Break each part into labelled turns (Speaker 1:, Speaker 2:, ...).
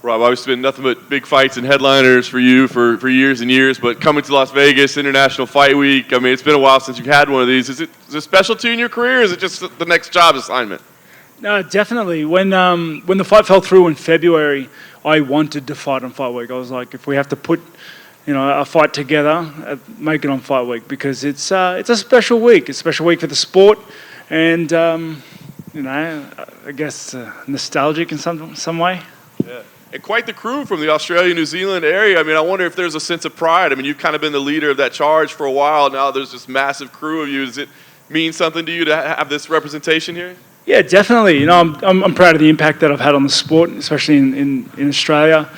Speaker 1: Rob, obviously been nothing but big fights and headliners for you for years and years, but coming to Las Vegas, International Fight Week, I mean, it's been a while since you've had one of these. Is it special to you in your career, or is it just the next job assignment?
Speaker 2: No, definitely. When the fight fell through in February, I wanted to fight on Fight Week. I was like, if we have to put, a fight together, make it on Fight Week, because it's a special week. It's a special week for the sport, and I guess nostalgic in some way.
Speaker 1: Yeah. And quite the crew from the Australia, New Zealand area. I mean, I wonder if there's a sense of pride. I mean, you've kind of been the leader of that charge for a while. Now there's this massive crew of you. Does it mean something to you to have this representation here?
Speaker 2: Yeah, definitely. I'm proud of the impact that I've had on the sport, especially in Australia.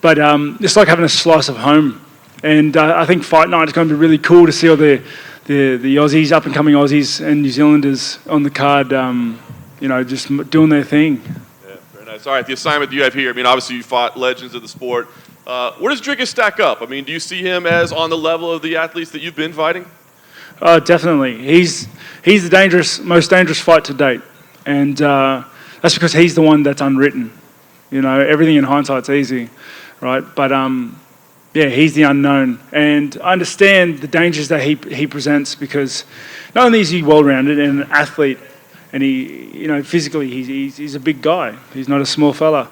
Speaker 2: But it's like having a slice of home. And I think Fight Night is going to be really cool to see all the Aussies, up-and-coming Aussies and New Zealanders on the card, just doing their thing.
Speaker 1: All right, the assignment that you have here, I mean, obviously you fought legends of the sport. Where does Dricus stack up? I mean, do you see him as on the level of the athletes that you've been fighting?
Speaker 2: Definitely. He's the most dangerous fight to date. And that's because he's the one that's unwritten. Everything in hindsight's easy, right? But, he's the unknown. And I understand the dangers that he presents, because not only is he well-rounded and an athlete, and he, physically, he's a big guy. He's not a small fella.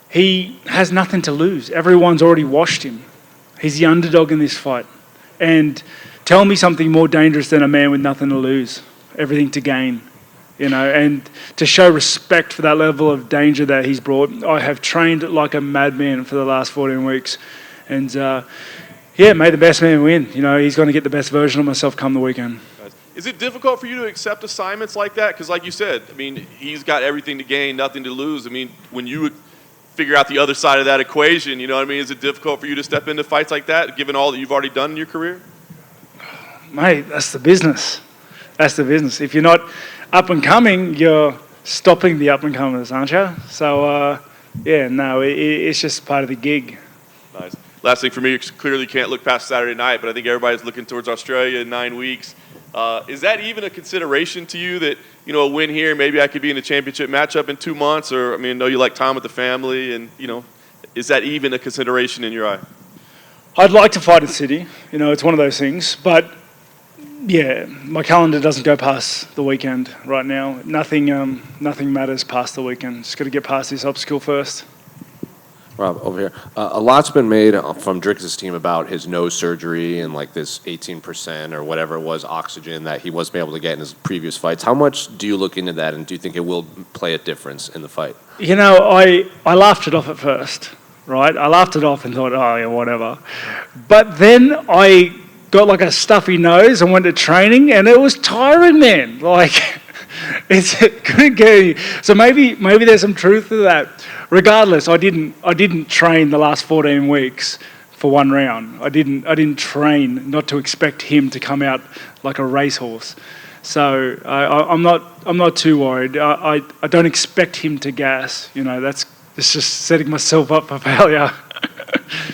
Speaker 2: He has nothing to lose. Everyone's already washed him. He's the underdog in this fight. And tell me something more dangerous than a man with nothing to lose, everything to gain. And to show respect for that level of danger that he's brought. I have trained like a madman for the last 14 weeks. And, may the best man win. He's going to get the best version of myself come the weekend.
Speaker 1: Is it difficult for you to accept assignments like that? Because like you said, I mean, he's got everything to gain, nothing to lose. I mean, when you would figure out the other side of that equation, is it difficult for you to step into fights like that, given all that you've already done in your career?
Speaker 2: Mate, that's the business. That's the business. If you're not up and coming, you're stopping the up and comers, aren't you? So, it's just part of the gig.
Speaker 1: Nice. Last thing for me, clearly can't look past Saturday night, but I think everybody's looking towards Australia in 9 weeks. Is that even a consideration to you that, a win here, maybe I could be in a championship matchup in 2 months? Or, I mean, I know you like time with the family, and, is that even a consideration in your eye?
Speaker 2: I'd like to fight in Sydney. It's one of those things. But, my calendar doesn't go past the weekend right now. Nothing matters past the weekend. Just got to get past this obstacle first.
Speaker 3: Rob, over here. A lot's been made from Dricus' team about his nose surgery and like this 18% or whatever it was oxygen that he wasn't able to get in his previous fights. How much do you look into that, and do you think it will play a difference in the fight?
Speaker 2: I laughed it off at first, right? I laughed it off and thought, oh, yeah, whatever. But then I got like a stuffy nose and went to training, and it was tiring, man. Like, it couldn't get any. So maybe there's some truth to that. Regardless, I didn't train the last 14 weeks for one round. I didn't train not to expect him to come out like a racehorse. So I'm not too worried. I don't expect him to gas. It's just setting myself up for failure.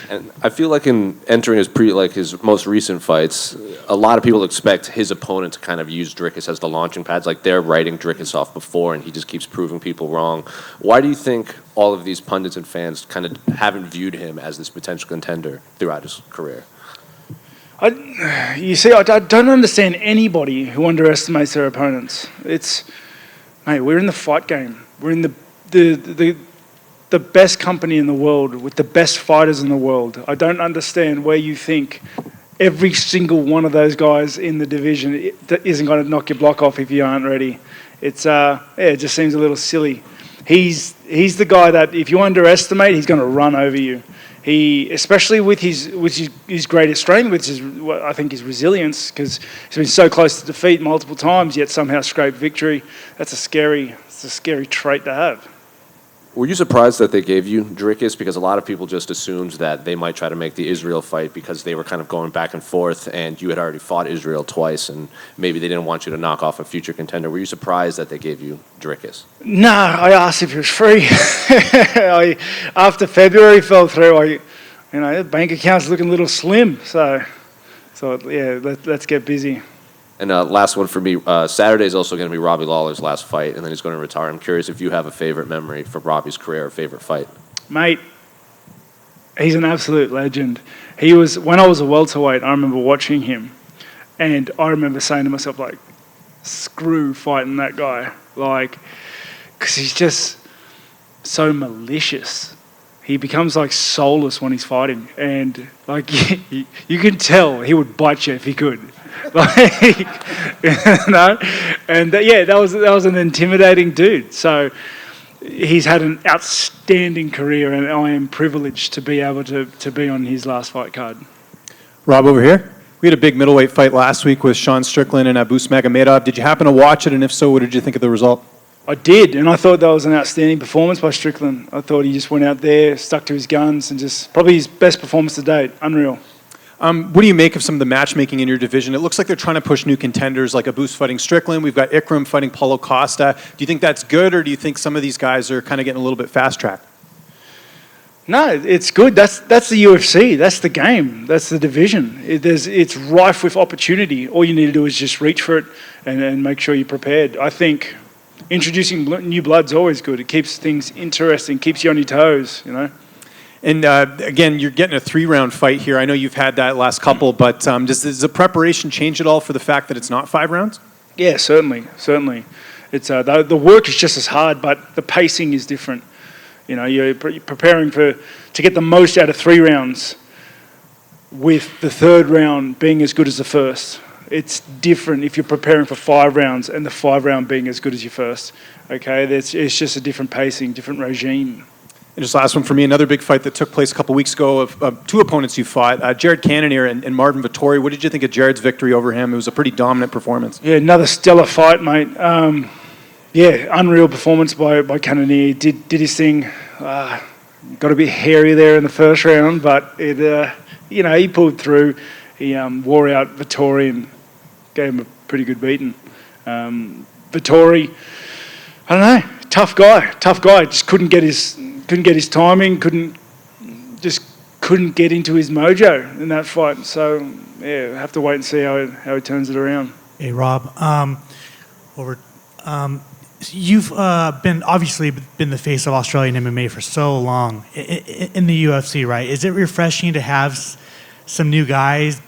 Speaker 3: And I feel like in entering his most recent fights, a lot of people expect his opponent to kind of use Dricus as the launching pads. Like they're writing Dricus off before, and he just keeps proving people wrong. Why do you think all of these pundits and fans kind of haven't viewed him as this potential contender throughout his career?
Speaker 2: I don't understand anybody who underestimates their opponents. We're in the fight game. We're in the best company in the world with the best fighters in the world. I don't understand where you think every single one of those guys in the division isn't going to knock your block off if you aren't ready. It just seems a little silly. He's the guy that if you underestimate, he's going to run over you. Especially with his greatest strength, which is what I think his resilience, because he's been so close to defeat multiple times, yet somehow scraped victory. It's a scary trait to have.
Speaker 3: Were you surprised that they gave you Dricus? Because a lot of people just assumed that they might try to make the Israel fight because they were kind of going back and forth, and you had already fought Israel twice, and maybe they didn't want you to knock off a future contender. Were you surprised that they gave you Dricus?
Speaker 2: No, I asked if it was free. After February fell through, the bank account's looking a little slim, so let's get busy.
Speaker 3: And last one for me, Saturday is also going to be Robbie Lawler's last fight, and then he's going to retire. I'm curious if you have a favorite memory from Robbie's career or favorite fight.
Speaker 2: Mate, he's an absolute legend. He was, when I was a welterweight, I remember watching him, and I remember saying to myself, like, screw fighting that guy. Like, because he's just so malicious. He becomes like soulless when he's fighting, and like you can tell he would bite you if he could, like And that was an intimidating dude. So he's had an outstanding career, and I am privileged to be able to be on his last fight card.
Speaker 4: Rob, over here. We had a big middleweight fight last week with Sean Strickland and Abus Magomedov. Did you happen to watch it, and if so, what did you think of the result?
Speaker 2: I did, and I thought that was an outstanding performance by Strickland. I thought he just went out there, stuck to his guns, and just probably his best performance to date. Unreal.
Speaker 4: What do you make of some of the matchmaking in your division? It looks like they're trying to push new contenders like Abus fighting Strickland. We've got Ikram fighting Paulo Costa. Do you think that's good, or do you think some of these guys are kind of getting a little bit fast-tracked?
Speaker 2: No, it's good. That's the UFC. That's the game. That's the division. It's rife with opportunity. All you need to do is just reach for it and make sure you're prepared. I think introducing new blood's always good. It keeps things interesting, keeps you on your toes, you know.
Speaker 4: And again, you're getting a 3-round fight here. I know you've had that last couple, but does the preparation change at all for the fact that it's not 5 rounds?
Speaker 2: Yeah, certainly. It's the work is just as hard, but the pacing is different. You know, you're preparing to get the most out of 3 rounds, with the 3rd round being as good as the first. It's different if you're preparing for 5 rounds and the 5th round being as good as your first. Okay, it's just a different pacing, different regime.
Speaker 4: And just last one for me, another big fight that took place a couple weeks ago of 2 opponents you fought, Jared Cannonier and Marvin Vettori. What did you think of Jared's victory over him? It was a pretty dominant performance.
Speaker 2: Yeah, another stellar fight, mate. Unreal performance by Cannonier. Did his thing. Got a bit hairy there in the first round, but he pulled through. He wore out Vettori and gave him a pretty good beating. Vittori, I don't know, tough guy. Just couldn't get his timing. Couldn't get into his mojo in that fight. So yeah, have to wait and see how he turns it around.
Speaker 5: Hey Rob, you've obviously been the face of Australian MMA for so long in the UFC, right? Is it refreshing to have some new guys,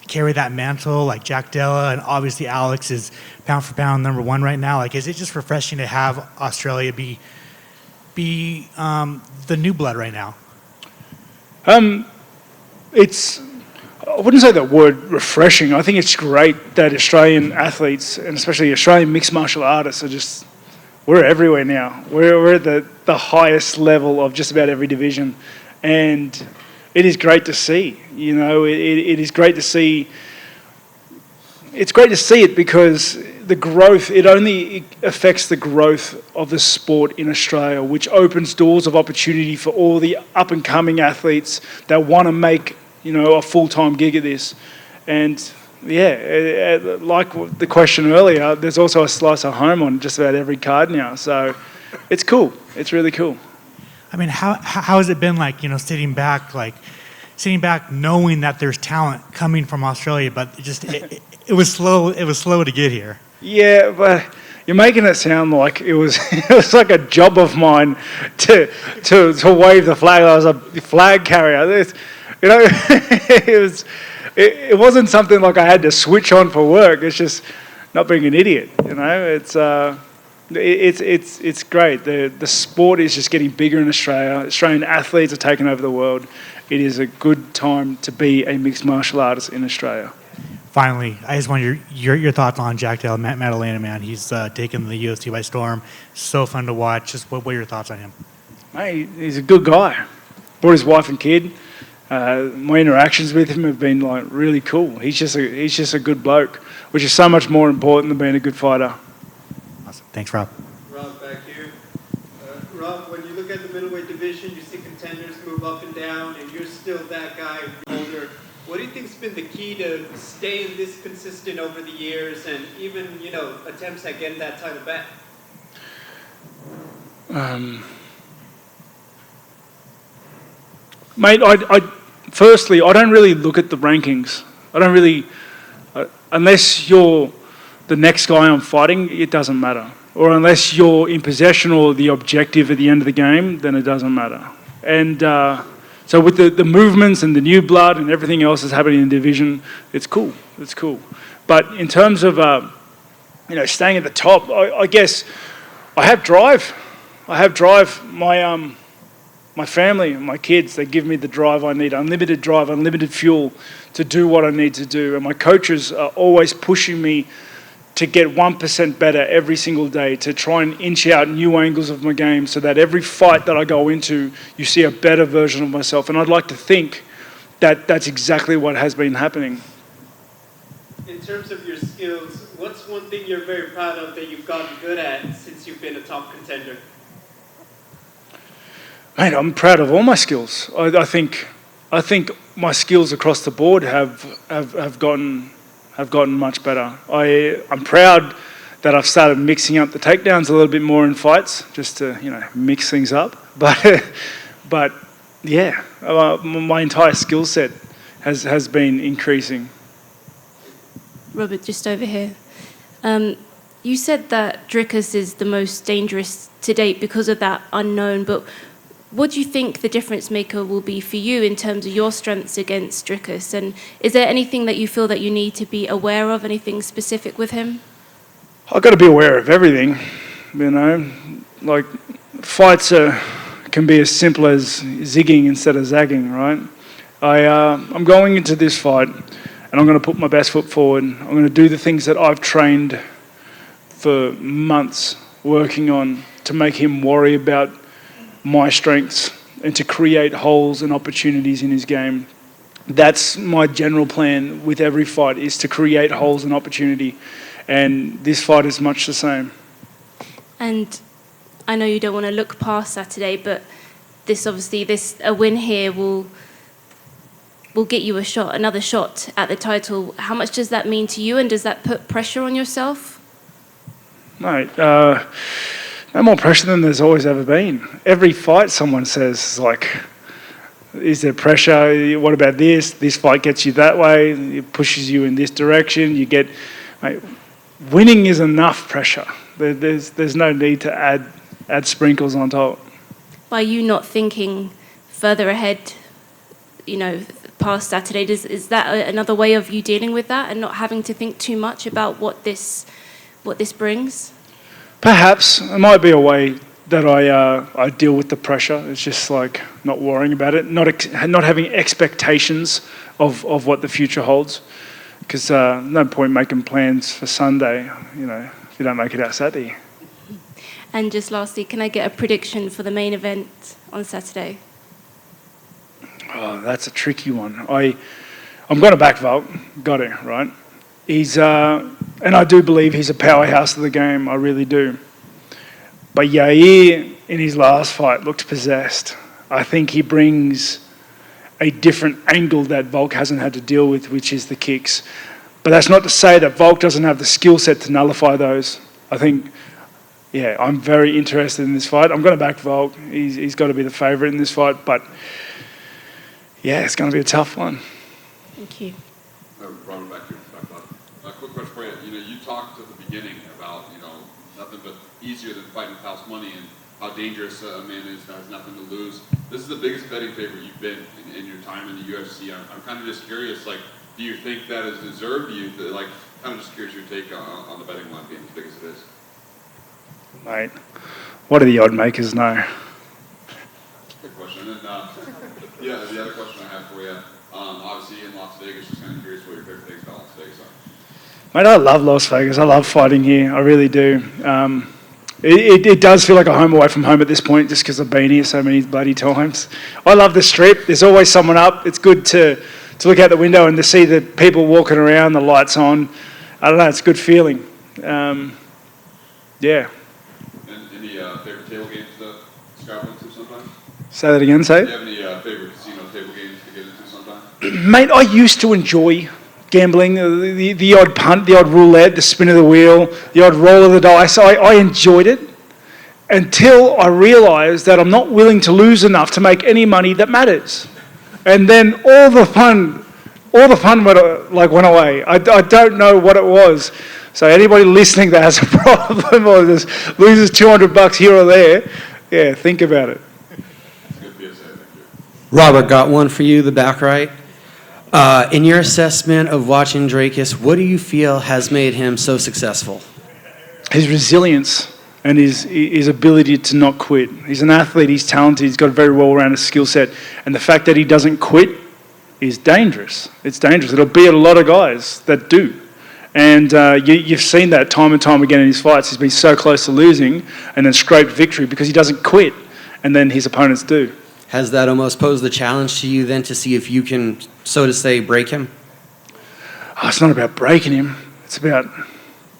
Speaker 5: carry that mantle, like Jack Della, and obviously Alex is pound for pound #1 right now? Like, is it just refreshing to have Australia be the new blood right now?
Speaker 2: It's, I wouldn't say that word refreshing. I think it's great that Australian athletes, and especially Australian mixed martial artists, we're everywhere now. We're at the highest level of just about every division, and it is great to see. It is great to see. It's great to see it because the growth, it only affects the growth of the sport in Australia, which opens doors of opportunity for all the up-and-coming athletes that want to make, a full-time gig of this. And yeah, like the question earlier, there's also a slice of home on just about every card now. So it's cool. It's really cool.
Speaker 5: I mean, how has it been like, sitting back knowing that there's talent coming from Australia, but it was slow to get here?
Speaker 2: Yeah, but you're making it sound like it was like a job of mine to wave the flag. I was a flag carrier. It wasn't something like I had to switch on for work. It's just not being an idiot. It's great. The sport is just getting bigger in Australia. Australian athletes are taking over the world. It is a good time to be a mixed martial artist in Australia.
Speaker 5: Finally, I just want your thoughts on Jack Della Maddalena, man. He's taken the UFC by storm. So fun to watch. Just what are your thoughts on him?
Speaker 2: Hey, he's a good guy. Brought his wife and kid. My interactions with him have been really cool. He's just a good bloke, which is so much more important than being a good fighter.
Speaker 5: Awesome. Thanks, Rob.
Speaker 6: Rob, back here. Rob, when you look at the middleweight division, you see contenders move up and down, and you're still that guy older. What do you think's been the key to staying this consistent over the years, and even attempts at getting that title back?
Speaker 2: Mate, firstly, I don't really look at the rankings. I don't really, unless you're the next guy I'm fighting, it doesn't matter. or unless you're in possession or the objective at the end of the game, then it doesn't matter. And so with the movements and the new blood and everything else that's happening in the division, it's cool. It's cool. But in terms of staying at the top, I guess I have drive. My family, my kids, they give me the drive I need, unlimited drive, unlimited fuel to do what I need to do. And my coaches are always pushing me to get 1% better every single day, to try and inch out new angles of my game so that every fight that I go into, you see a better version of myself. And I'd like to think that that's exactly what has been happening.
Speaker 6: In terms of your skills, what's one thing you're very proud of that you've gotten good at since you've been a top contender?
Speaker 2: Mate, I'm proud of all my skills. I think my skills across the board have gotten much better. I'm proud that I've started mixing up the takedowns a little bit more in fights, just to mix things up. But yeah, my entire skill set has been increasing.
Speaker 7: Robert, just over here. You said that Dricus is the most dangerous to date because of that unknown, but what do you think the difference maker will be for you in terms of your strengths against Dricus? And is there anything that you feel that you need to be aware of, anything specific with him?
Speaker 2: I've got to be aware of everything, like fights can be as simple as zigging instead of zagging, right? I'm going into this fight and I'm going to put my best foot forward. I'm going to do the things that I've trained for months working on to make him worry about my strengths and to create holes and opportunities in his game. That's my general plan with every fight, is to create holes and opportunity. And this fight is much the same.
Speaker 7: And I know you don't want to look past Saturday, but a win here will get you another shot at the title. How much does that mean to you, and does that put pressure on yourself?
Speaker 2: Mate, no more pressure than there's always ever been. Every fight someone says, like, is there pressure? What about this? This fight gets you that way. It pushes you in this direction. You get... Mate, winning is enough pressure. There's no need to add sprinkles on top.
Speaker 7: By you not thinking further ahead, past Saturday, is that another way of you dealing with that and not having to think too much about what this brings?
Speaker 2: Perhaps it might be a way that I deal with the pressure. It's just like not worrying about it, not having expectations of what the future holds. Because no point making plans for Sunday, if you don't make it out Saturday.
Speaker 7: And just lastly, can I get a prediction for the main event on Saturday?
Speaker 2: Oh, that's a tricky one. I'm going to back Volk. Got it, right? He's and I do believe he's a powerhouse of the game. I really do. But Yair, in his last fight, looked possessed. I think he brings a different angle that Volk hasn't had to deal with, which is the kicks. But that's not to say that Volk doesn't have the skill set to nullify those. I think, I'm very interested in this fight. I'm going to back Volk. He's got to be the favourite in this fight. But, it's going to be a tough one.
Speaker 7: Thank you.
Speaker 8: Robert, back here. A quick question for you. You talked at the beginning about, nothing but easier than fighting house money and how dangerous a man is that has nothing to lose. This is the biggest betting favorite you've been in your time in the UFC. I'm kind of just curious, do you think that is deserved? Kind of just curious your take on the betting line being as big as it is.
Speaker 2: Mate, what do the odd makers know?
Speaker 8: Good question. And then, the other question I have for you, obviously in Las Vegas, just kind of curious what your favorite things about Las Vegas are.
Speaker 2: Mate, I love Las Vegas. I love fighting here. I really do. It does feel like a home away from home at this point, just because I've been here so many bloody times. I love the Strip. There's always someone up. It's good to look out the window and to see the people walking around, the lights on. I don't know. It's a good feeling. Yeah.
Speaker 8: And any favorite table games to scrap into sometimes?
Speaker 2: Say that again, say
Speaker 8: Do you have any favorite casino table games to get into sometimes?
Speaker 2: Mate, I used to enjoy gambling, the odd punt, the odd roulette, the spin of the wheel, the odd roll of the dice. I enjoyed it until I realised that I'm not willing to lose enough to make any money that matters. And then all the fun went away. I don't know what it was. So anybody listening that has a problem or just loses $200 here or there, yeah, think about it.
Speaker 8: Good PSA, thank you.
Speaker 9: Robert, got one for you, the back right. In your assessment of watching Dricus, what do you feel has made him so successful?
Speaker 2: His resilience and his ability to not quit. He's an athlete, he's talented, he's got a very well-rounded skill set, and the fact that he doesn't quit is dangerous. It's dangerous. It'll beat a lot of guys that do. And you've seen that time and time again in his fights. He's been so close to losing and then scraped victory because he doesn't quit, and then his opponents do.
Speaker 9: Has that almost posed the challenge to you then to see if you can, so to say, break him?
Speaker 2: Oh, it's not about breaking him. It's about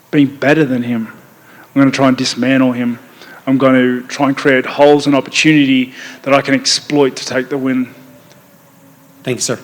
Speaker 2: being better than him. I'm going to try and dismantle him. I'm going to try and create holes and opportunity that I can exploit to take the win.
Speaker 9: Thank you, sir.